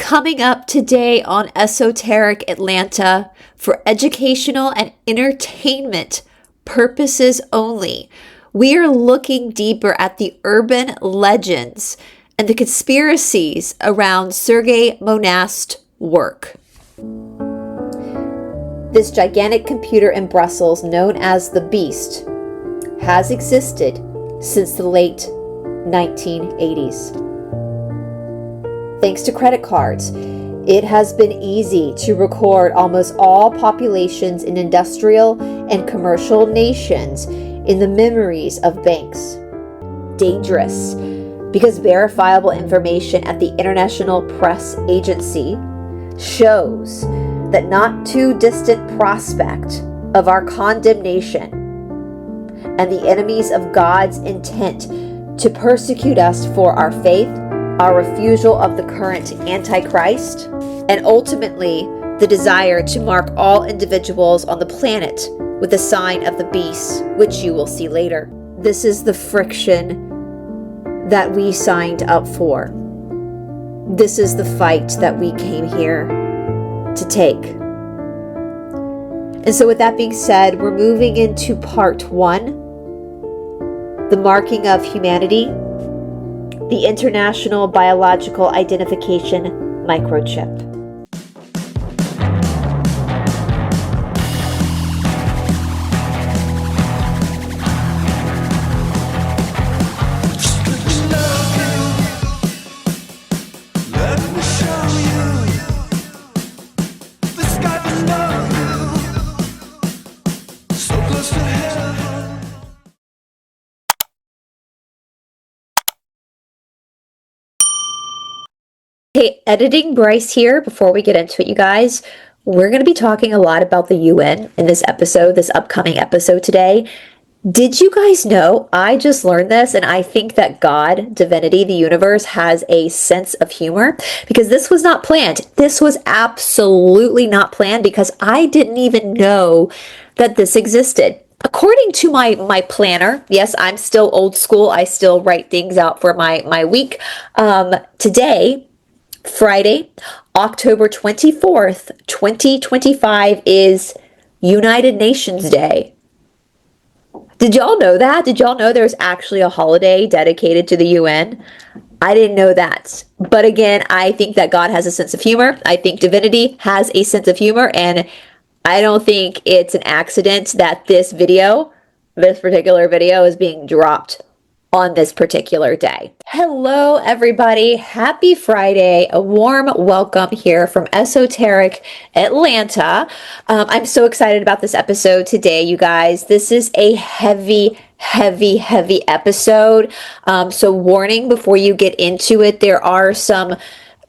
Coming up today on Esoteric Atlanta for educational and entertainment purposes only. We are looking deeper at the urban legends and the conspiracies around Sergei Monast's work. This gigantic computer in Brussels, known as the Beast, has existed since the late 1980s. Thanks to credit cards, it has been easy to record almost all populations in industrial and commercial nations in the memories of banks. Dangerous, because verifiable information at the International Press Agency shows that not too distant prospect of our condemnation and the enemies of God's intent to persecute us for our faith, our refusal of the current Antichrist, and ultimately the desire to mark all individuals on the planet with the sign of the beast, which you will see later. This is the friction that we signed up for. This is the fight that we came here to take. And so with that being said, we're moving into part 1, the marking of humanity, the International Biological Identification Microchip. Hey, editing Bryce here. Before we get into it, you guys, we're going to be talking a lot about the UN in this episode, this upcoming episode today. Did you guys know, I just learned this, and I think that God, divinity, the universe, has a sense of humor, because this was not planned. This was absolutely not planned, because I didn't even know that this existed. According to my planner, yes, I'm still old school. I still write things out for my week. Today, Friday, October 24th, 2025 is United Nations Day. Did y'all know that? Did y'all know there's actually a holiday dedicated to the UN? I didn't know that. But again, I think that God has a sense of humor. I think divinity has a sense of humor, and I don't think it's an accident that this particular video is being dropped on this particular day. Hello, everybody. Happy Friday. A warm welcome here from Esoteric Atlanta. I'm so excited about this episode today, you guys. This is a heavy episode. So warning before you get into it, there are some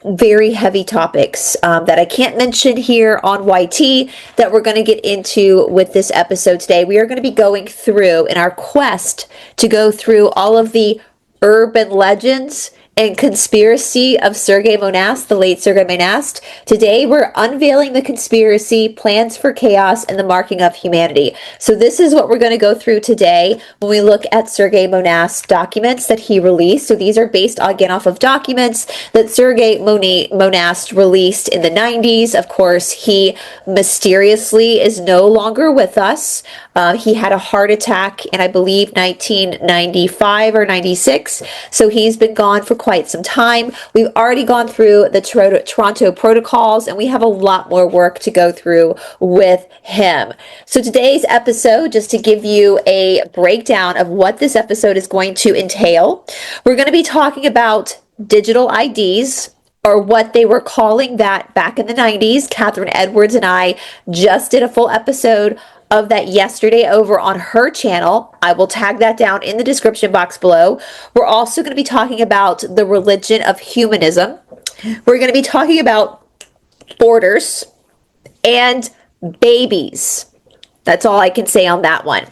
very heavy topics that I can't mention here on YT that we're going to get into with this episode today. We are going to be going through, in our quest to go through all of the urban legends and conspiracy of Sergei Monast, the late Sergei Monast. Today, we're unveiling the conspiracy, plans for chaos, and the marking of humanity. So this is what we're going to go through today when we look at Sergei Monast's documents that he released. So these are based, again, off of documents that Sergei Monast released in the 90s. Of course, he mysteriously is no longer with us. He had a heart attack in, I believe, 1995 or 96. So he's been gone for quite some time. We've already gone through the Toronto protocols, and we have a lot more work to go through with him. So today's episode, just to give you a breakdown of what this episode is going to entail, we're going to be talking about digital IDs, or what they were calling that back in the 90s. Catherine Edwards and I just did a full episode of that yesterday over on her channel. I will tag that down in the description box below. We're also going to be talking about the religion of humanism. We're going to be talking about borders and babies. That's all I can say on that one.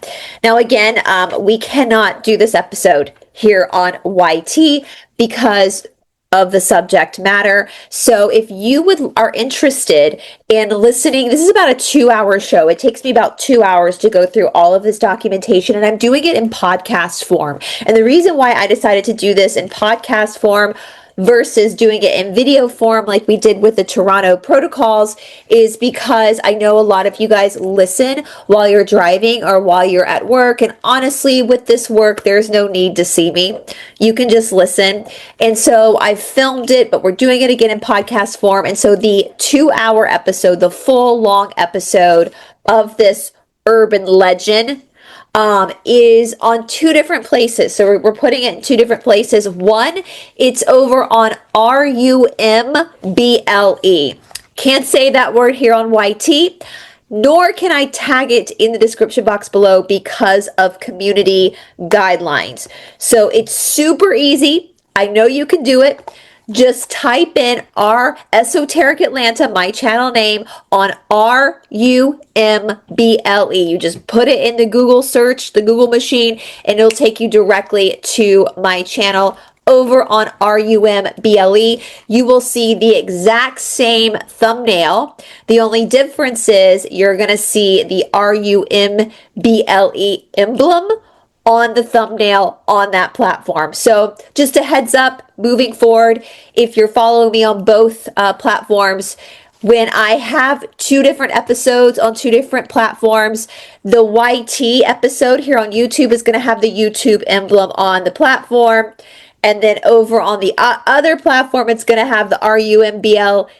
Now, again, we cannot do this episode here on YT because of the subject matter. So if you are interested in listening, this is about a 2-hour show. It takes me about 2 hours to go through all of this documentation, and I'm doing it in podcast form. And the reason why I decided to do this in podcast form, versus doing it in video form like we did with the Toronto protocols is because I know a lot of you guys listen while you're driving or while you're at work. And honestly, with this work, there's no need to see me. You can just listen. And so I've filmed it, but we're doing it again in podcast form. And so the 2-hour episode, the full long episode of this urban legend is on 2 different places. So we're putting it in 2 different places. One, it's over on RUMBLE. Can't say that word here on YT, nor can I tag it in the description box below because of community guidelines. So it's super easy. I know you can do it. Just type in our Esoteric Atlanta, my channel name, on RUMBLE. You just put it in the Google search, the Google machine, and it'll take you directly to my channel over on RUMBLE. You will see the exact same thumbnail. The only difference is you're going to see the RUMBLE emblem on the thumbnail on that platform. So just a heads up moving forward, if you're following me on both platforms, when I have 2 different episodes on 2 different platforms, the YT episode here on YouTube is going to have the YouTube emblem on the platform. And then over on the other platform, it's going to have the RUMBLE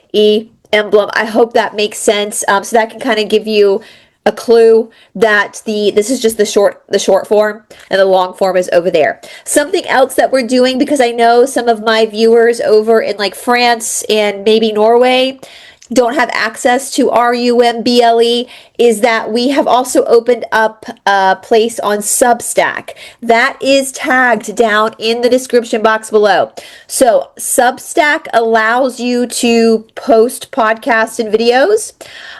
emblem. I hope that makes sense. So that can kind of give you a clue that this is just the short form and the long form is over there. Something else that we're doing, because I know some of my viewers over in like France and maybe Norway don't have access to RUMBLE, is that we have also opened up a place on Substack. That is tagged down in the description box below. So Substack allows you to post podcasts and videos.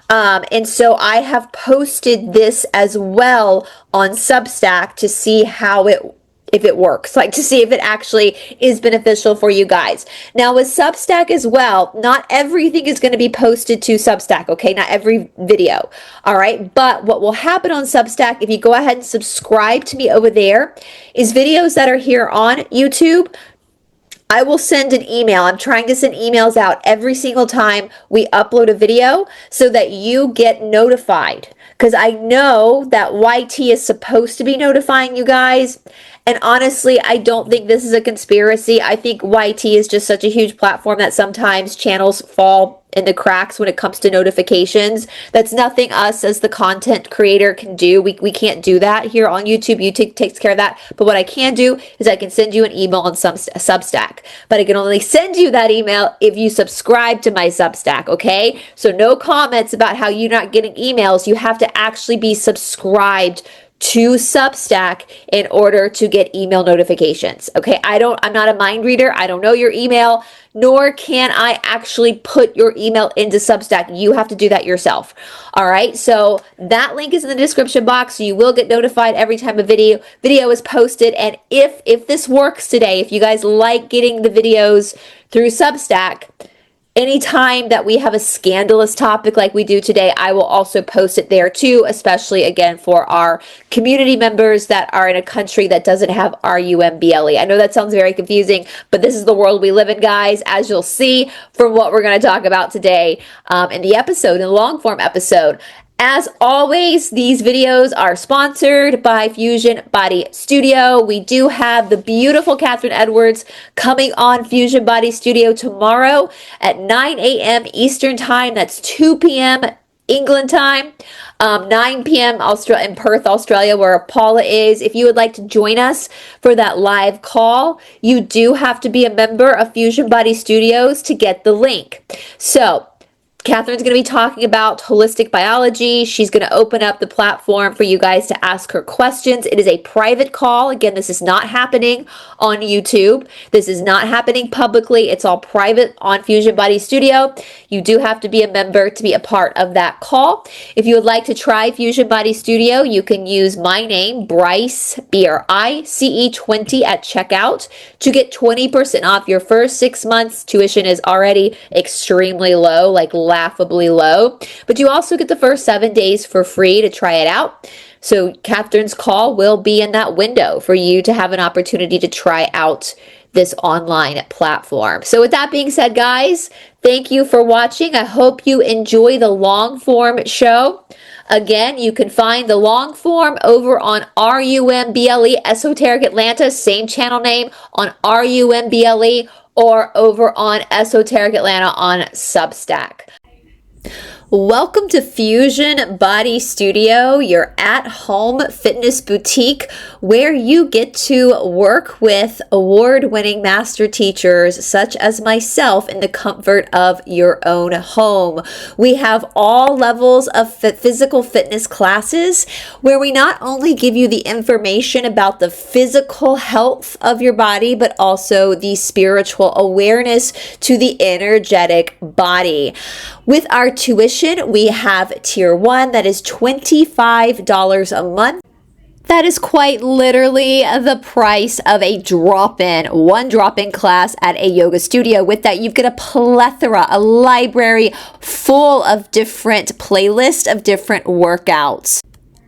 And so I have posted this as well on Substack to see how if it works, like to see if it actually is beneficial for you guys. Now with Substack as well, not everything is going to be posted to Substack, okay? Not every video, all right? But what will happen on Substack, if you go ahead and subscribe to me over there, is videos that are here on YouTube, I will send an email. I'm trying to send emails out every single time we upload a video so that you get notified. Because I know that YT is supposed to be notifying you guys. And honestly, I don't think this is a conspiracy. I think YT is just such a huge platform that sometimes channels fall in the cracks when it comes to notifications. That's nothing us as the content creator can do. We can't do that here on YouTube. YouTube takes care of that. But what I can do is I can send you an email on Substack. But I can only send you that email if you subscribe to my Substack, okay? So no comments about how you're not getting emails. You have to actually be subscribed to Substack in order to get email notifications. Okay, I'm not a mind reader. I don't know your email, nor can I actually put your email into Substack. You have to do that yourself. All right, so that link is in the description box. So you will get notified every time a video is posted. And if this works today, if you guys like getting the videos through Substack, anytime that we have a scandalous topic like we do today, I will also post it there too, especially again for our community members that are in a country that doesn't have RUMBLE. I know that sounds very confusing, but this is the world we live in, guys, as you'll see from what we're going to talk about today in the episode, in the long form episode. As always, these videos are sponsored by Fusion Body Studio. We do have the beautiful Catherine Edwards coming on Fusion Body Studio tomorrow at 9 a.m. Eastern Time. That's 2 p.m. England time, 9 p.m. in Perth, Australia, where Paula is. If you would like to join us for that live call, you do have to be a member of Fusion Body Studios to get the link. So Catherine's going to be talking about holistic biology. She's going to open up the platform for you guys to ask her questions. It is a private call. Again, this is not happening on YouTube. This is not happening publicly. It's all private on Fusion Body Studio. You do have to be a member to be a part of that call. If you would like to try Fusion Body Studio, you can use my name, Bryce, BRICE 20 at checkout to get 20% off your first 6 months. Tuition is already extremely low, like laughably low, but you also get the first 7 days for free to try it out. So Catherine's call will be in that window for you to have an opportunity to try out this online platform. So with that being said, guys, thank you for watching. I hope you enjoy the long form show. Again, you can find the long form over on RUMBLE Esoteric Atlanta, same channel name on RUMBLE, or over on Esoteric Atlanta on Substack. Welcome to Fusion Body Studio, your at-home fitness boutique where you get to work with award-winning master teachers such as myself in the comfort of your own home. We have all levels of physical fitness classes where we not only give you the information about the physical health of your body, but also the spiritual awareness to the energetic body. With our tuition, we have Tier 1 that is $25 a month. That is quite literally the price of one drop-in class at a yoga studio. With that, you've got a plethora, a library full of different playlists of different workouts.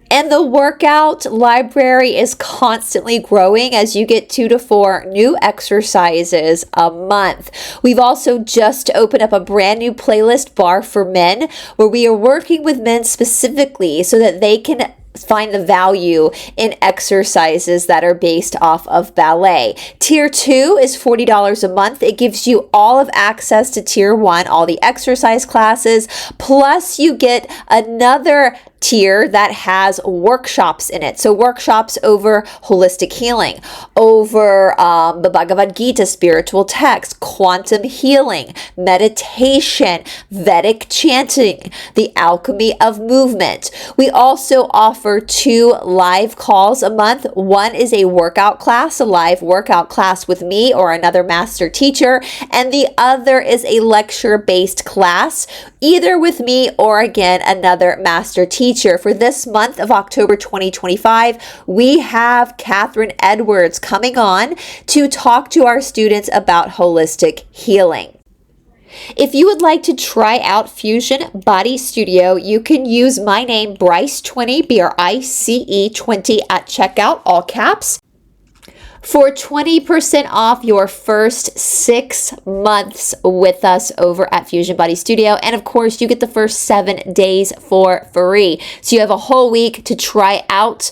And the workout library is constantly growing as you get 2 to 4 new exercises a month. We've also just opened up a brand new playlist bar for men where we are working with men specifically so that they can find the value in exercises that are based off of ballet. Tier 2 is $40 a month. It gives you all of access to Tier 1, all the exercise classes, plus you get another tier that has workshops in it. So workshops over holistic healing, over the Bhagavad Gita spiritual text, quantum healing, meditation, Vedic chanting, the alchemy of movement. We also offer 2 live calls a month. One is a workout class, a live workout class with me or another master teacher, and the other is a lecture-based class, either with me or again another master teacher. For this month of October 2025, we have Catherine Edwards coming on to talk to our students about holistic healing. If you would like to try out Fusion Body Studio, you can use my name, Brice20, BRICE 20 at checkout, all caps, for 20% off your first 6 months with us over at Fusion Body Studio. And of course, you get the first 7 days for free. So you have a whole week to try out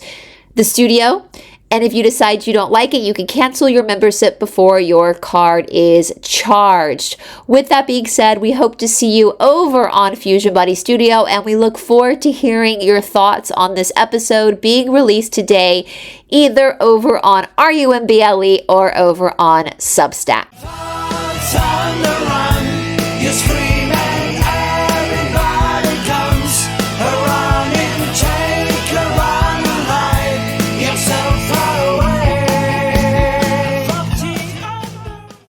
the studio. And if you decide you don't like it, you can cancel your membership before your card is charged. With that being said, we hope to see you over on Fusion Body Studio, and we look forward to hearing your thoughts on this episode being released today, either over on RUMBLE or over on Substack.